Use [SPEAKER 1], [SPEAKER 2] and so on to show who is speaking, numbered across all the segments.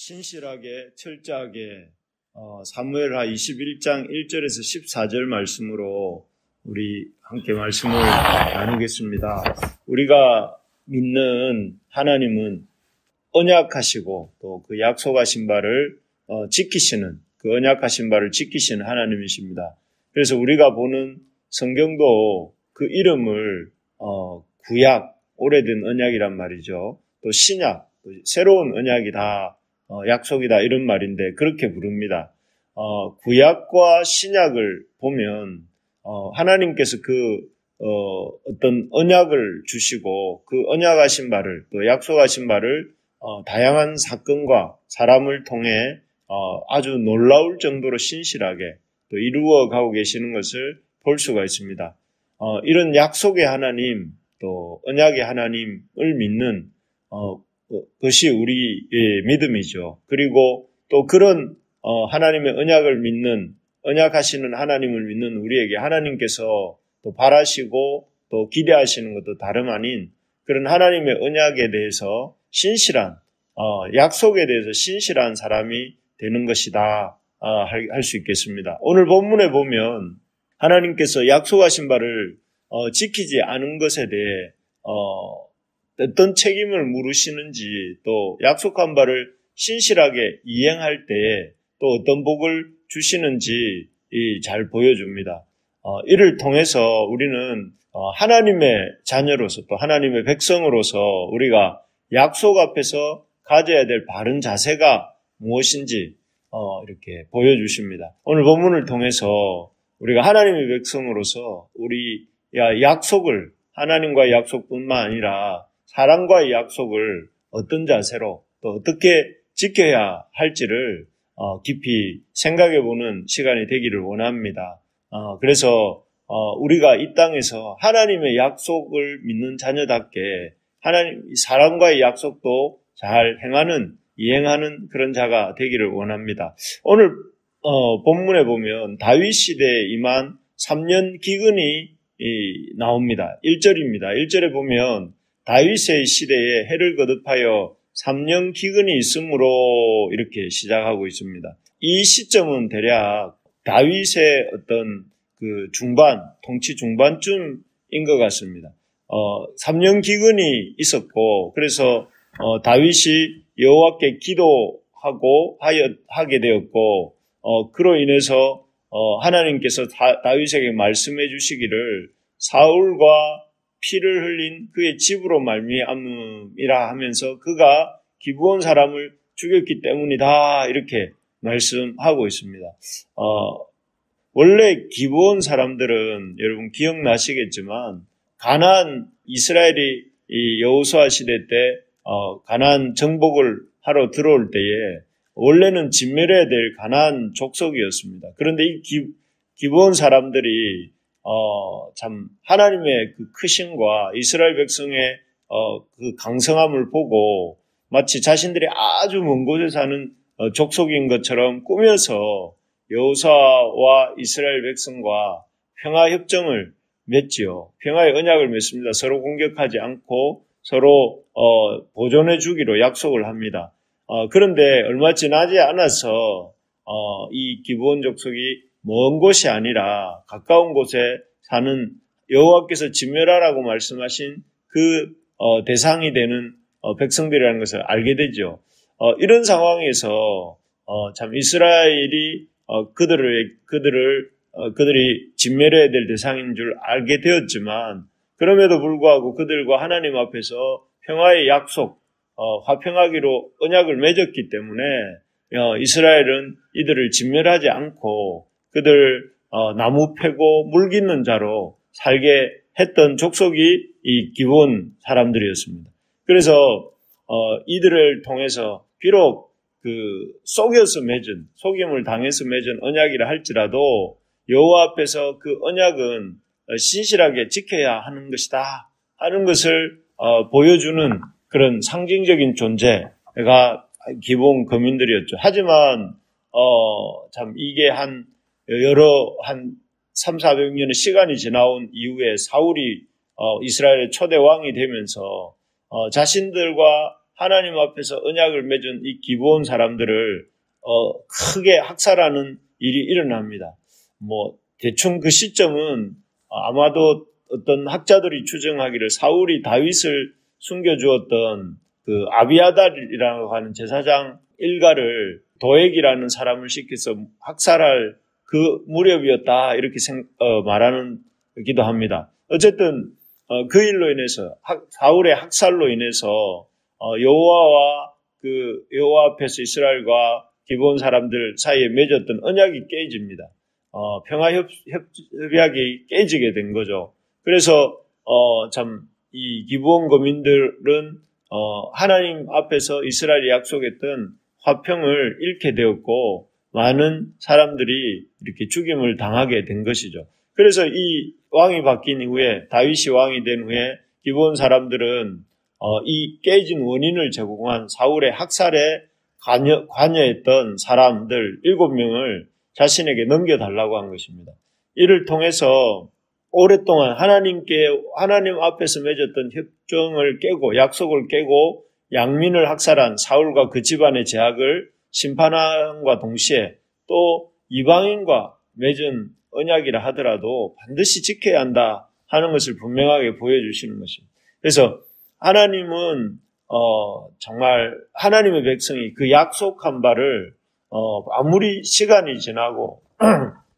[SPEAKER 1] 신실하게 철저하게 사무엘하 21장 1절에서 14절 말씀으로 우리 함께 말씀을 나누겠습니다. 우리가 믿는 하나님은 언약하시고 또 그 약속하신 바를 지키시는, 그 언약하신 바를 지키시는 하나님이십니다. 그래서 우리가 보는 성경도 그 이름을 구약, 오래된 언약이란 말이죠. 또 신약, 또 새로운 언약이 다 약속이다 이런 말인데 그렇게 부릅니다. 구약과 신약을 보면 하나님께서 어떤 언약을 주시고 그 언약하신 바를 또 약속하신 바를 다양한 사건과 사람을 통해 아주 놀라울 정도로 신실하게 또 이루어 가고 계시는 것을 볼 수가 있습니다. 이런 약속의 하나님 또 언약의 하나님을 믿는 것이 우리의 믿음이죠. 그리고 또 그런 하나님의 언약을 믿는, 언약하시는 하나님을 믿는 우리에게 하나님께서 또 바라시고 또 기대하시는 것도 다름 아닌 그런 하나님의 언약에 대해서 신실한, 약속에 대해서 신실한 사람이 되는 것이다 할 수 있겠습니다. 오늘 본문에 보면 하나님께서 약속하신 바를 지키지 않은 것에 대해 어떤 책임을 물으시는지, 또 약속한 바를 신실하게 이행할 때에 또 어떤 복을 주시는지 잘 보여줍니다. 이를 통해서 우리는 하나님의 자녀로서 또 하나님의 백성으로서 우리가 약속 앞에서 가져야 될 바른 자세가 무엇인지 이렇게 보여주십니다. 오늘 본문을 통해서 우리가 하나님의 백성으로서 우리 약속을, 하나님과의 약속뿐만 아니라 사람과의 약속을 어떤 자세로 또 어떻게 지켜야 할지를 깊이 생각해보는 시간이 되기를 원합니다. 그래서 우리가 이 땅에서 하나님의 약속을 믿는 자녀답게 사람과의 약속도 잘 이행하는 그런 자가 되기를 원합니다. 오늘 본문에 보면 다윗 시대에 임한 3년 기근이 나옵니다. 1절입니다. 1절에 보면 다윗의 시대에 해를 거듭하여 3년 기근이 있으므로 이렇게 시작하고 있습니다. 이 시점은 대략 다윗의 어떤 통치 중반쯤인 것 같습니다. 3년 기근이 있었고, 그래서 다윗이 여호와께 기도하고 하게 되었고, 그로 인해서 하나님께서 다윗에게 말씀해 주시기를 사울과 피를 흘린 그의 집으로 말미암음이라 하면서 그가 기브온 사람을 죽였기 때문이다 이렇게 말씀하고 있습니다. 원래 기브온 사람들은 여러분 기억나시겠지만 이스라엘이 여호수아 시대 때 가나안 정복을 하러 들어올 때에 원래는 진멸해야 될 가나안 족속이었습니다. 그런데 이 기브온 사람들이 참 하나님의 그 크심과 이스라엘 백성의 그 강성함을 보고 마치 자신들이 아주 먼 곳에 사는 족속인 것처럼 꾸며서 여호수아와 이스라엘 백성과 평화 협정을 맺지요. 평화의 언약을 맺습니다. 서로 공격하지 않고 서로 보존해 주기로 약속을 합니다. 그런데 얼마 지나지 않아서 이 기브온 족속이 먼 곳이 아니라 가까운 곳에 사는 여호와께서 진멸하라고 말씀하신 그 대상이 되는 백성들이라는 것을 알게 되죠. 이런 상황에서 참 이스라엘이 그들이 진멸해야 될 대상인 줄 알게 되었지만 그럼에도 불구하고 그들과 하나님 앞에서 평화의 약속, 화평하기로 언약을 맺었기 때문에 이스라엘은 이들을 진멸하지 않고 그들 나무 패고 물 깃는 자로 살게 했던 족속이 이 기브온 사람들이었습니다. 그래서 이들을 통해서 비록 속임을 당해서 맺은 언약이라 할지라도 여호와 앞에서 그 언약은 신실하게 지켜야 하는 것이다 하는 것을 보여주는 그런 상징적인 존재가 기브온 거민들이었죠. 하지만 참 이게 한 300-400년의 시간이 지나온 이후에 사울이 이스라엘의 초대 왕이 되면서 자신들과 하나님 앞에서 언약을 맺은 이 기브온 사람들을 크게 학살하는 일이 일어납니다. 대충 그 시점은 아마도 어떤 학자들이 추정하기를 사울이 다윗을 숨겨주었던 그 아비아달이라고 하는 제사장 일가를 도액이라는 사람을 시켜서 학살할 그 무렵이었다 이렇게 말하기도 합니다. 어쨌든 그 일로 인해서 사울의 학살로 인해서 여호와와 그 여호와 앞에서 이스라엘과 기브온 사람들 사이에 맺었던 언약이 깨집니다. 평화 협약이 깨지게 된 거죠. 그래서 참 이 기브온 거민들은 하나님 앞에서 이스라엘이 약속했던 화평을 잃게 되었고 많은 사람들이 이렇게 죽임을 당하게 된 것이죠. 그래서 이 왕이 바뀐 이후에 다윗이 왕이 된 후에 기브온 사람들은 이 깨진 원인을 제공한 사울의 학살에 관여했던 사람들 7명을 자신에게 넘겨달라고 한 것입니다. 이를 통해서 오랫동안 하나님 앞에서 맺었던 협정을 깨고 약속을 깨고 양민을 학살한 사울과 그 집안의 죄악을 심판함과 동시에 또 이방인과 맺은 언약이라 하더라도 반드시 지켜야 한다 하는 것을 분명하게 보여주시는 것입니다. 그래서 하나님은 정말 하나님의 백성이 그 약속한 바를 아무리 시간이 지나고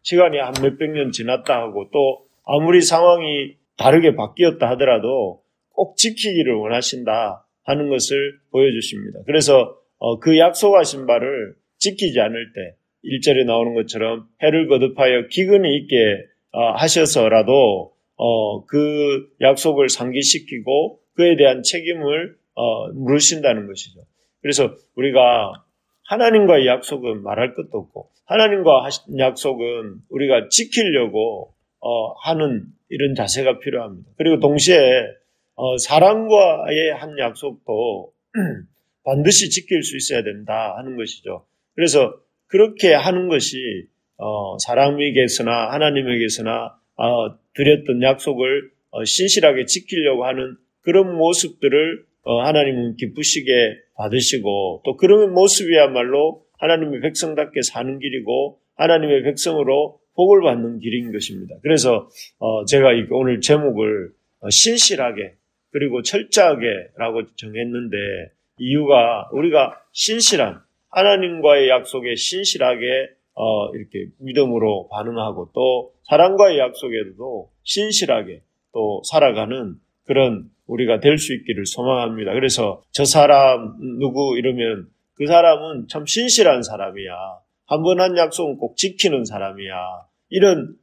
[SPEAKER 1] 시간이 한 몇백 년 지났다 하고 또 아무리 상황이 다르게 바뀌었다 하더라도 꼭 지키기를 원하신다 하는 것을 보여주십니다. 그래서 그 약속하신 바를 지키지 않을 때 1절에 나오는 것처럼 해를 거듭하여 기근이 있게 하셔서라도 그 약속을 상기시키고 그에 대한 책임을 물으신다는 것이죠. 그래서 우리가 하나님과의 약속은 말할 것도 없고 하나님과 하신 약속은 우리가 지키려고 하는 이런 자세가 필요합니다. 그리고 동시에 사람과의 한 약속도 반드시 지킬 수 있어야 된다 하는 것이죠. 그래서 그렇게 하는 것이 사람에게서나 하나님에게서나 드렸던 약속을 신실하게 지키려고 하는 그런 모습들을 하나님은 기쁘시게 받으시고 또 그런 모습이야말로 하나님의 백성답게 사는 길이고 하나님의 백성으로 복을 받는 길인 것입니다. 그래서 제가 오늘 제목을 신실하게 그리고 철저하게라고 정했는데 이유가 우리가 신실한 하나님과의 약속에 신실하게 이렇게 믿음으로 반응하고 또 사람과의 약속에도 신실하게 또 살아가는 그런 우리가 될 수 있기를 소망합니다. 그래서 저 사람 누구 이러면 그 사람은 참 신실한 사람이야. 한 번 한 약속은 꼭 지키는 사람이야. 이런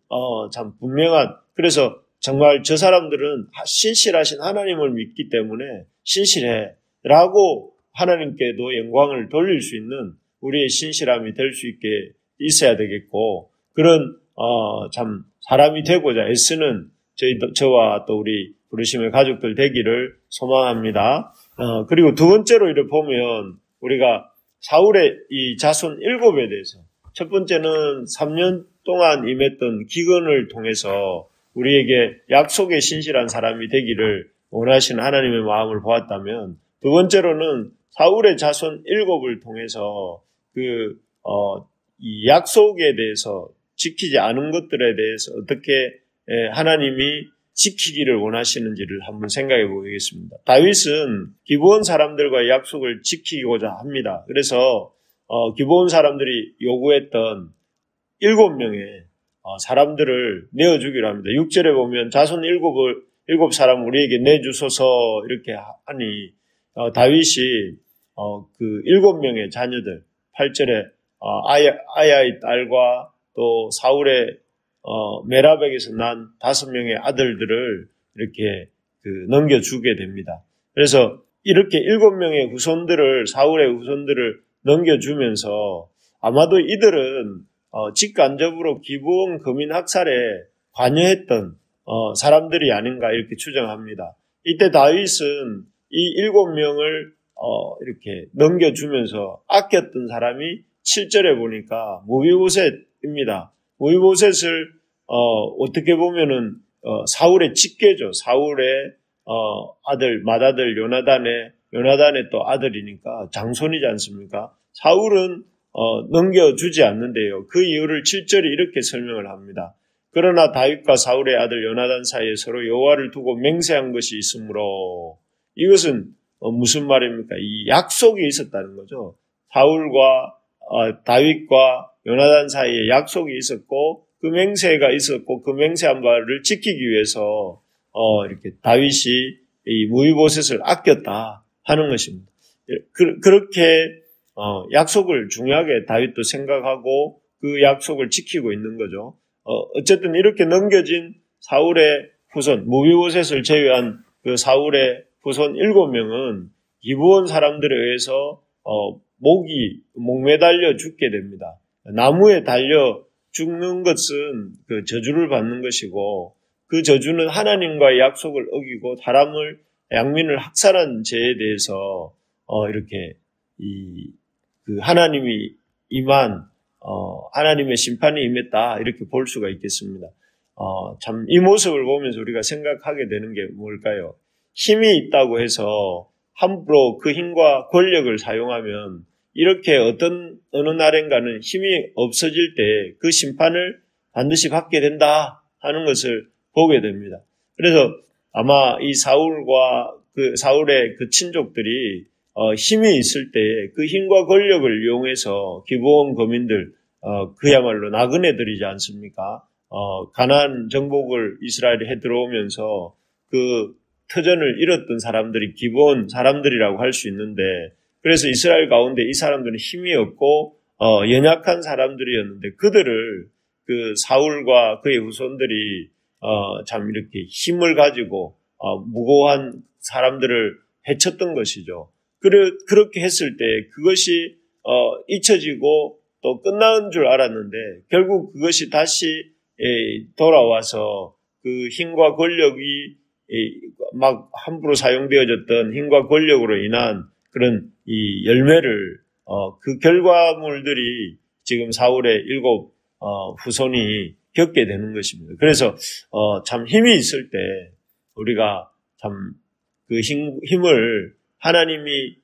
[SPEAKER 1] 참 분명한 그래서 정말 저 사람들은 신실하신 하나님을 믿기 때문에 신실해 라고 하나님께도 영광을 돌릴 수 있는 우리의 신실함이 될 수 있게 있어야 되겠고 그런 참 사람이 되고자 애쓰는 저와 또 우리 부르심의 가족들 되기를 소망합니다. 그리고 두 번째로 이렇게 보면 우리가 사울의 이 자손 7에 대해서 첫 번째는 3년 동안 임했던 기근을 통해서 우리에게 약속에 신실한 사람이 되기를 원하시는 하나님의 마음을 보았다면 두 번째로는 사울의 자손 7을 통해서 이 약속에 대해서 지키지 않은 것들에 대해서 어떻게 하나님이 지키기를 원하시는지를 한번 생각해 보겠습니다. 다윗은 기브온 사람들과의 약속을 지키고자 합니다. 그래서 기브온 사람들이 요구했던 7명의 사람들을 내어주기로 합니다. 6절에 보면 자손 7 사람 우리에게 내주소서 이렇게 하니 다윗이 그 7명의 자녀들 8절에 아야의 딸과 또 사울의 메라백에서 난 5명의 아들들을 이렇게 넘겨주게 됩니다. 그래서 이렇게 7명의 후손들을 사울의 후손들을 넘겨주면서 아마도 이들은 직간접으로 기브온 거민 학살에 관여했던 사람들이 아닌가 이렇게 추정합니다. 이때 다윗은 이 7명을 이렇게 넘겨주면서 아꼈던 사람이 7절에 보니까 무비보셋입니다. 무비보셋을 어떻게 보면은 사울의 직계죠. 사울의 맏아들 요나단의 요나단의 또 아들이니까 장손이지 않습니까? 사울은 넘겨주지 않는데요. 그 이유를 7절이 이렇게 설명을 합니다. 그러나 다윗과 사울의 아들 요나단 사이에 서로 여호와를 두고 맹세한 것이 있으므로, 이것은 무슨 말입니까? 이 약속이 있었다는 거죠. 사울과 다윗과 요나단 사이에 약속이 있었고 그 맹세가 있었고 그 맹세한 바를 지키기 위해서 이렇게 다윗이 이 무이보셋을 아꼈다 하는 것입니다. 그렇게 약속을 중요하게 다윗도 생각하고 그 약속을 지키고 있는 거죠. 어쨌든 이렇게 넘겨진 사울의 후손, 무비보셋을 제외한 그 사울의 후손 7명은 기브온 사람들에 의해서 목매달려 죽게 됩니다. 나무에 달려 죽는 것은 그 저주를 받는 것이고, 그 저주는 하나님과의 약속을 어기고 사람을, 양민을 학살한 죄에 대해서 이렇게 그 하나님이 임한 하나님의 심판이 임했다, 이렇게 볼 수가 있겠습니다. 참 이 모습을 보면서 우리가 생각하게 되는 게 뭘까요? 힘이 있다고 해서 함부로 그 힘과 권력을 사용하면 이렇게 어느 날인가는 힘이 없어질 때 그 심판을 반드시 받게 된다 하는 것을 보게 됩니다. 그래서 아마 이 사울의 그 친족들이 힘이 있을 때 그 힘과 권력을 이용해서 기브온 거민들, 그야말로 나그네들이지 않습니까? 가나안 정복을 이스라엘이 해 들어오면서 그 터전을 잃었던 사람들이 기브온 사람들이라고 할 수 있는데, 그래서 이스라엘 가운데 이 사람들은 힘이 없고 연약한 사람들이었는데, 그들을 그 사울과 그의 후손들이 참 이렇게 힘을 가지고 무고한 사람들을 해쳤던 것이죠. 그렇게 했을 때 그것이 잊혀지고 또 끝난 줄 알았는데, 결국 그것이 다시 돌아와서 그 힘과 권력이 막 함부로 사용되어졌던 힘과 권력으로 인한 그런 이 열매를, 그 결과물들이 지금 사울의 7 후손이 겪게 되는 것입니다. 그래서 참 힘이 있을 때 우리가 참 그 힘을 하나님이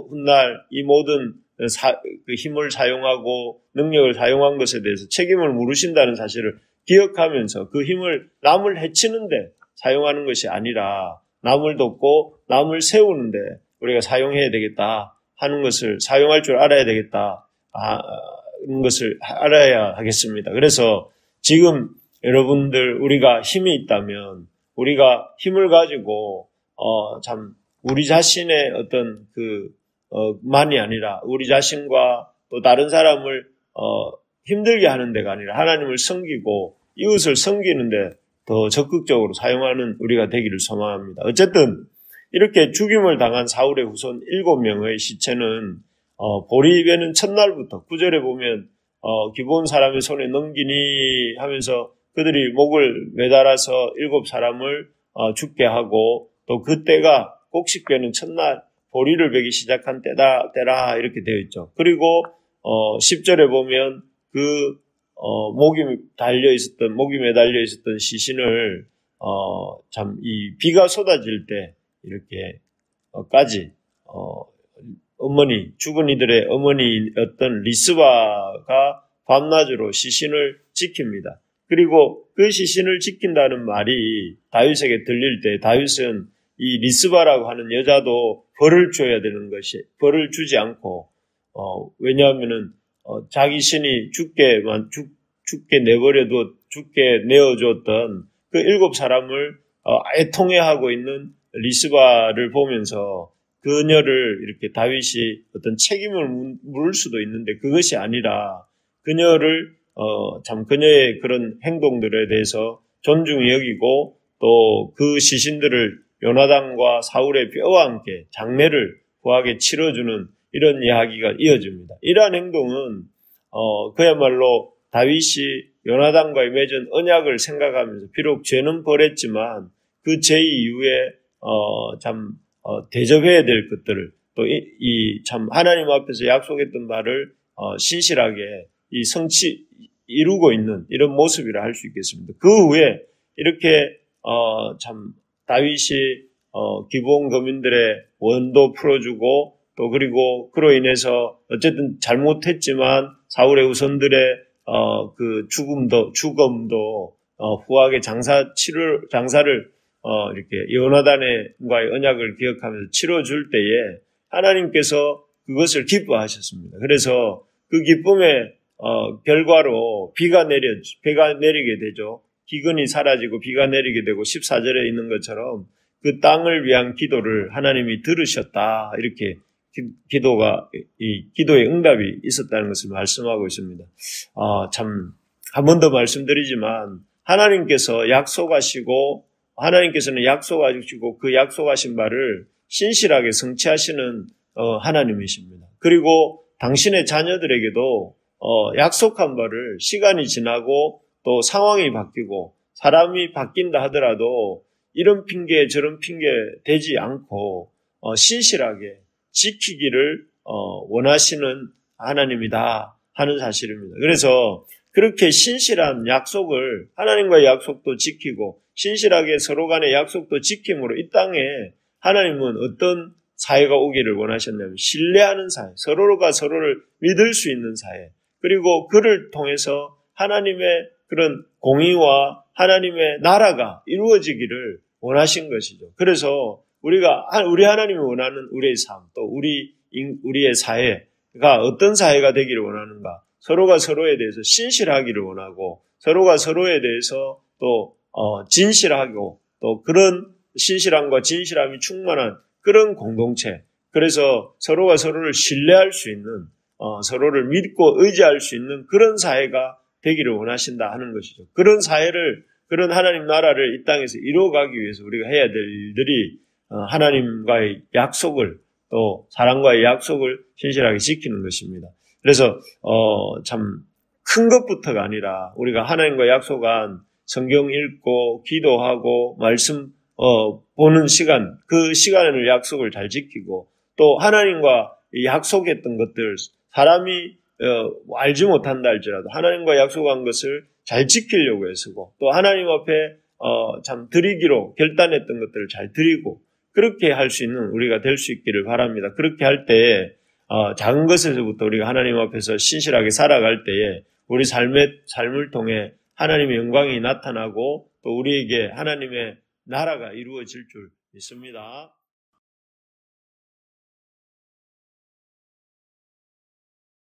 [SPEAKER 1] 훗날 이 모든 그 힘을 사용하고 능력을 사용한 것에 대해서 책임을 물으신다는 사실을 기억하면서 그 힘을 남을 해치는데 사용하는 것이 아니라 남을 돕고 남을 세우는데 우리가 사용해야 되겠다 하는 것을, 사용할 줄 알아야 되겠다 하는 것을 알아야 하겠습니다. 그래서 지금 여러분들, 우리가 힘이 있다면 우리가 힘을 가지고 참 우리 자신의 어떤 만이 아니라 우리 자신과 또 다른 사람을 힘들게 하는 데가 아니라 하나님을 섬기고 이웃을 섬기는데 더 적극적으로 사용하는 우리가 되기를 소망합니다. 어쨌든 이렇게 죽임을 당한 사울의 후손 7명의 시체는 보리배는 첫날부터 9절에 보면 기브온 사람의 손에 넘기니 하면서 그들이 목을 매달아서 7사람을 죽게 하고, 또 그때가 곡식배는 첫날 보리를 베기 시작한 때라 이렇게 되어 있죠. 그리고 10절에 보면 그 목이 매달려 있었던 시신을 참 이 비가 쏟아질 때 이렇게 까지 죽은 이들의 어머니였던 리스바가 밤낮으로 시신을 지킵니다. 그리고 그 시신을 지킨다는 말이 다윗에게 들릴 때 다윗은 이 리스바라고 하는 여자도 벌을 줘야 되는 것이, 벌을 주지 않고 왜냐하면은 자기 신이 죽게 내어줬던 그 7사람을 아예 통회하고 있는 리스바를 보면서 그녀를 이렇게 다윗이 어떤 책임을 물을 수도 있는데, 그것이 아니라 그녀를 참 그녀의 그런 행동들에 대해서 존중히 여기고 또 그 시신들을 요나단과 사울의 뼈와 함께 장례를 후하게 치러주는 이런 이야기가 이어집니다. 이러한 행동은 그야말로 다윗이 요나단과의 맺은 언약을 생각하면서 비록 죄는 벌했지만 그 죄 이후에 대접해야 될 것들을 또 참 하나님 앞에서 약속했던 바를 신실하게 이루고 있는 이런 모습이라 할 수 있겠습니다. 그 후에 이렇게 참 다윗이 기부원 거민들의 원도 풀어주고 또 그리고 그로 인해서 어쨌든 잘못했지만 사울의 후손들의 그 죽음도 후하게 장사를 이렇게 요나단과의 언약을 기억하면서 치러줄 때에 하나님께서 그것을 기뻐하셨습니다. 그래서 그 기쁨의 결과로 비가 내리게 되죠. 기근이 사라지고 비가 내리게 되고 14절에 있는 것처럼 그 땅을 위한 기도를 하나님이 들으셨다. 이렇게 기도의 응답이 있었다는 것을 말씀하고 있습니다. 참, 한 번 더 말씀드리지만 하나님께서는 약속하시고 그 약속하신 바를 신실하게 성취하시는 하나님이십니다. 그리고 당신의 자녀들에게도 약속한 바를 시간이 지나고 또 상황이 바뀌고 사람이 바뀐다 하더라도 이런 핑계 저런 핑계 되지 않고 신실하게 지키기를 원하시는 하나님이다 하는 사실입니다. 그래서 그렇게 신실한 약속을 하나님과의 약속도 지키고 신실하게 서로 간의 약속도 지킴으로 이 땅에 하나님은 어떤 사회가 오기를 원하셨냐면 신뢰하는 사회, 서로가 서로를 믿을 수 있는 사회, 그리고 그를 통해서 하나님의 그런 공의와 하나님의 나라가 이루어지기를 원하신 것이죠. 그래서 우리 하나님이 원하는 우리의 삶, 또 우리의 사회가 어떤 사회가 되기를 원하는가? 서로가 서로에 대해서 신실하기를 원하고, 서로가 서로에 대해서 또 진실하고, 또 그런 신실함과 진실함이 충만한 그런 공동체. 그래서 서로가 서로를 신뢰할 수 있는, 서로를 믿고 의지할 수 있는 그런 사회가 되기를 원하신다 하는 것이죠. 그런 사회를, 그런 하나님 나라를 이 땅에서 이루어가기 위해서 우리가 해야 될 일들이 하나님과의 약속을, 또 사랑과의 약속을 신실하게 지키는 것입니다. 그래서 참 큰 것부터가 아니라 우리가 하나님과 약속한 성경 읽고 기도하고 말씀 보는 시간, 그 시간을 약속을 잘 지키고 또 하나님과 약속했던 것들 사람이 알지 못한다 할지라도 하나님과 약속한 것을 잘 지키려고 애쓰고 또 하나님 앞에 참 드리기로 결단했던 것들을 잘 드리고 그렇게 할 수 있는 우리가 될 수 있기를 바랍니다. 그렇게 할 때에 작은 것에서부터 우리가 하나님 앞에서 신실하게 살아갈 때에 우리 삶을 통해 하나님의 영광이 나타나고 또 우리에게 하나님의 나라가 이루어질 줄 믿습니다.